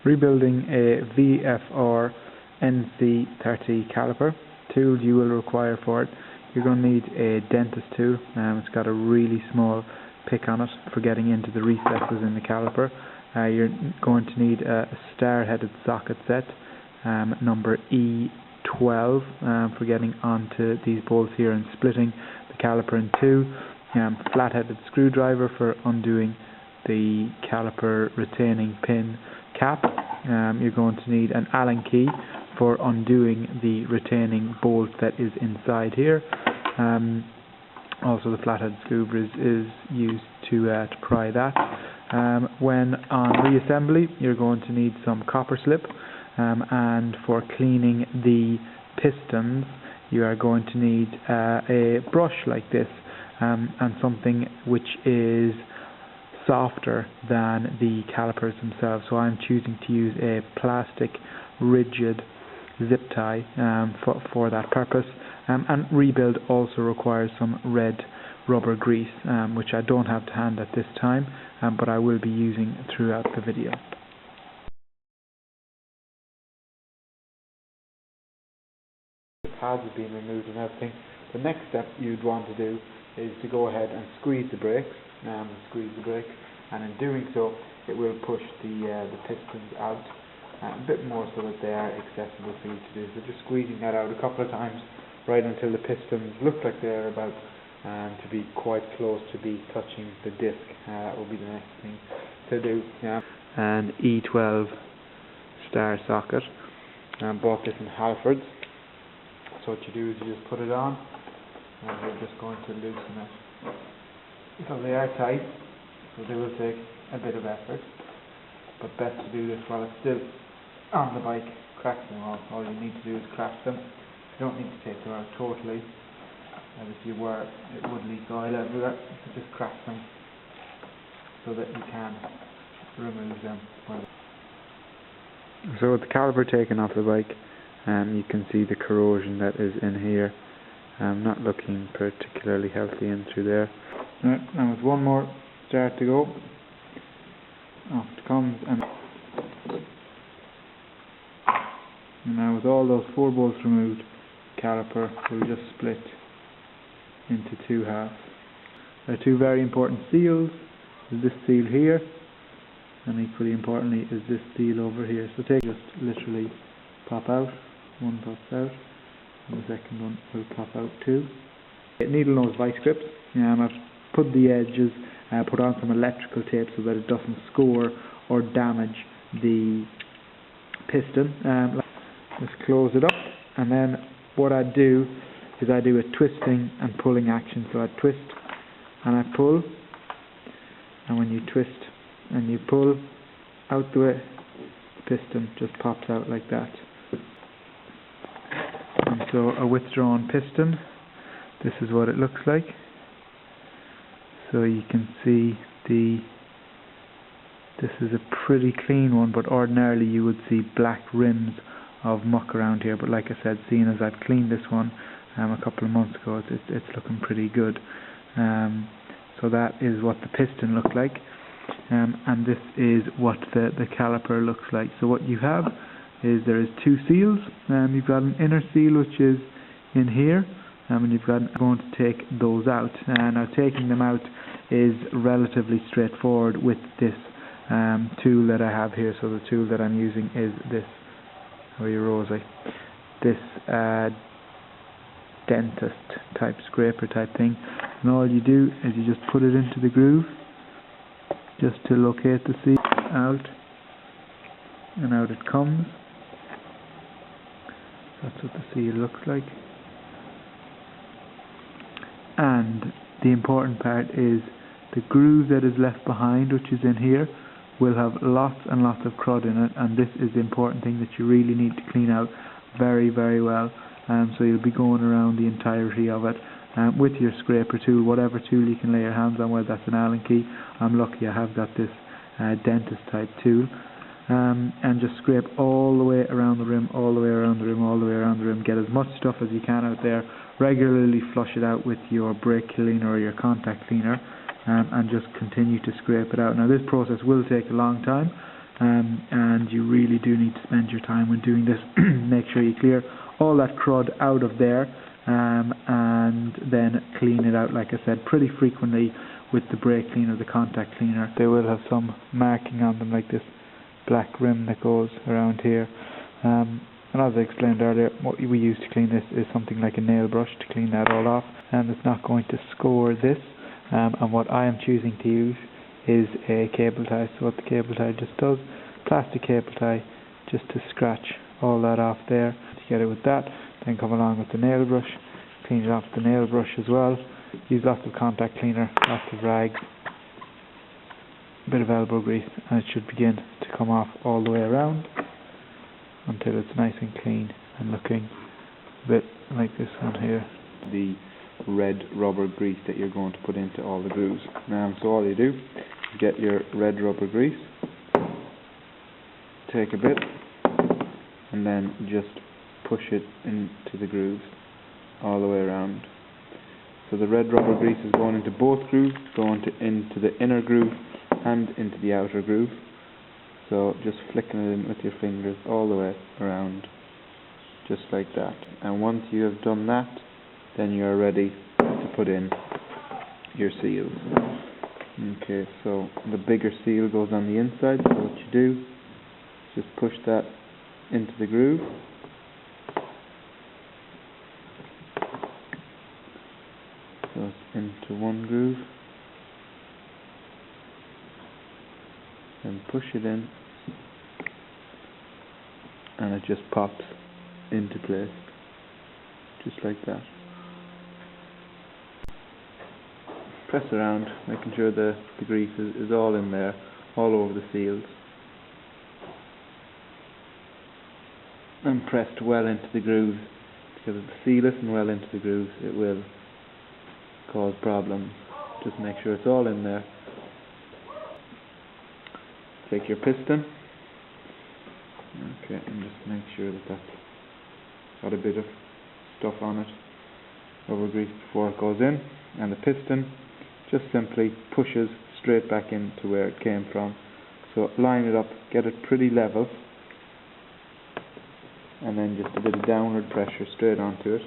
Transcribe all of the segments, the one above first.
Rebuilding a VFR400 caliper. Tools you will require for it. You're going to need a dentist tool. It's got a really small pick on it for getting into the recesses in the caliper. You're going to need a star-headed socket set, number E12, for getting onto these bolts here and splitting the caliper in two. Flat-headed screwdriver for undoing the caliper retaining pin cap. You're going to need an Allen key for undoing the retaining bolt that is inside here. Also the flathead screwdriver is used to pry that. When on reassembly, you're going to need some copper slip, and for cleaning the pistons you are going to need a brush like this, and something which is softer than the calipers themselves. So I'm choosing to use a plastic rigid zip tie for that purpose. And rebuild also requires some red rubber grease, which I don't have to hand at this time, but I will be using throughout the video. The pads have been removed and everything. The next step you'd want to do is to go ahead and squeeze the brakes, and in doing so it will push the pistons out a bit more so that they are accessible for you to do. So just squeezing that out a couple of times, right until the pistons look like they're about to be quite close to be touching the disc. That will be the next thing to do. An E12 star socket. Bought this in Halfords. So what you do is you just put it on, and we're just going to loosen it. So they are tight, so they will take a bit of effort, but best to do this while it's still on the bike. Crack them off. All you need to do is crack them. You don't need to take them out totally, as if you were, it would leak oil everywhere. So just crack them so that you can remove them. So with the caliper taken off the bike, you can see the corrosion that is in here. Not looking particularly healthy in through there. Right, now with one more start to go, off it comes, and now with all those 4 bolts removed, the caliper will just split into 2 halves. There are 2 very important seals. There's this seal here, and equally importantly is this seal over here. So just literally pop out. One pops out, and the second one will pop out too. Needle nose vice grips. I've put the edges, put on some electrical tape so that it doesn't score or damage the piston. Just close it up, and then what I do is I do a twisting and pulling action. So I twist and I pull, and when you twist and you pull out the way, the piston just pops out like that. And so a withdrawn piston, this is what it looks like. So you can see this is a pretty clean one, but ordinarily you would see black rims of muck around here. But like I said, seeing as I've cleaned this one a couple of months ago, it's looking pretty good. So that is what the piston looked like, and this is what the caliper looks like. So what you have is there is 2 seals. You've got an inner seal which is in here, and you've got going to take those out. Now taking them out is relatively straightforward with this tool that I have here. So the tool that I'm using is this, this dentist type scraper type thing, and all you do is you just put it into the groove just to locate the seal out, and out it comes. That's what the seal looks like. And the important part is the groove that is left behind, which is in here, will have lots and lots of crud in it, and this is the important thing that you really need to clean out very, very well. So you'll be going around the entirety of it with your scraper tool, whatever tool you can lay your hands on, whether that's an Allen key. I'm lucky I have got this dentist type tool. And just scrape all the way around the rim, all the way around the rim, all the way around the rim. Get as much stuff as you can out there. Regularly flush it out with your brake cleaner or your contact cleaner, and just continue to scrape it out. Now this process will take a long time, and you really do need to spend your time when doing this. Make sure you clear all that crud out of there, and then clean it out, like I said, pretty frequently with the brake cleaner, the contact cleaner. They will have some marking on them, like this black rim that goes around here. And as I explained earlier, what we use to clean this is something like a nail brush to clean that all off, and it's not going to score this. And what I am choosing to use is a cable tie. So what the cable tie just does, plastic cable tie, just to scratch all that off there. Together with that, then come along with the nail brush, clean it off with the nail brush as well. Use lots of contact cleaner, lots of rags, a bit of elbow grease, and it should begin to come off all the way around until it's nice and clean and looking a bit like this one here. The red rubber grease that you're going to put into all the grooves. So all you do is get your red rubber grease, take a bit, and then just push it into the grooves all the way around. So the red rubber grease is going into both grooves, into the inner groove and into the outer groove. So just flicking it in with your fingers all the way around, just like that. And once you have done that, then you're ready to put in your seals. Okay, so the bigger seal goes on the inside, so what you do is just push that into the groove. So it's into one groove, and push it in, and it just pops into place, just like that. Press around, making sure the grease is all in there, all over the seals, and pressed well into the grooves, because if the seal isn't well into the grooves, it will cause problems. Just make sure it's all in there. Take your piston, okay, and just make sure that that's got a bit of stuff on it, rubber grease, before it goes in, and the piston just simply pushes straight back into where it came from. So line it up, get it pretty level, and then just a bit of downward pressure straight onto it.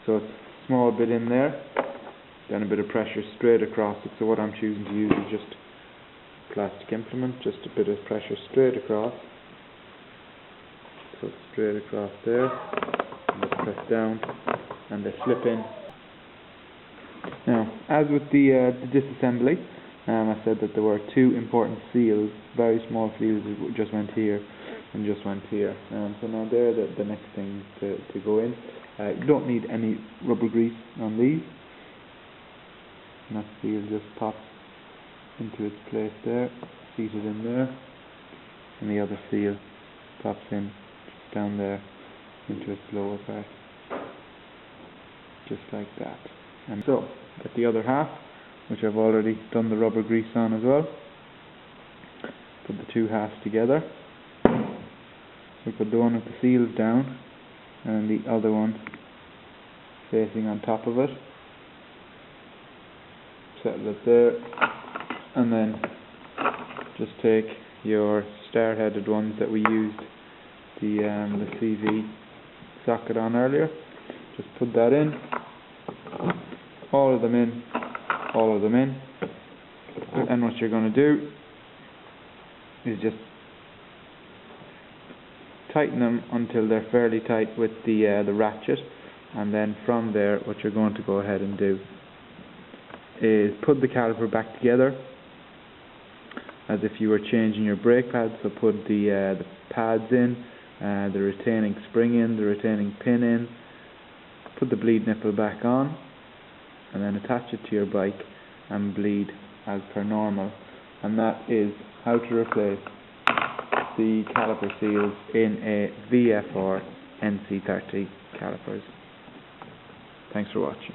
So it's a small bit in there, then a bit of pressure straight across it. So what I'm choosing to use is just plastic implement, just a bit of pressure straight across. So it's straight across there, and just press down, and they slip in. Now, as with the disassembly, I said that there were two important seals, very small seals that just went here and just went here. So now they're the next thing to go in. You don't need any rubber grease on these. And that seal just pops into its place there, seated in there, and the other seal pops in just down there into its lower part, just like that. And so, get the other half, which I've already done the rubber grease on as well. Put the two halves together. We put the one with the seals down, and the other one facing on top of it. Settle it there, and then just take your star-headed ones that we used the CV socket on earlier. Just put that in. All of them in, all of them in, and what you're going to do is just tighten them until they're fairly tight with the ratchet, and then from there what you're going to go ahead and do is put the caliper back together as if you were changing your brake pads. So put the pads in, the retaining spring in, the retaining pin in, put the bleed nipple back on, and then attach it to your bike and bleed as per normal. And that is how to replace the caliper seals in a VFR NC30 calipers. Thanks for watching.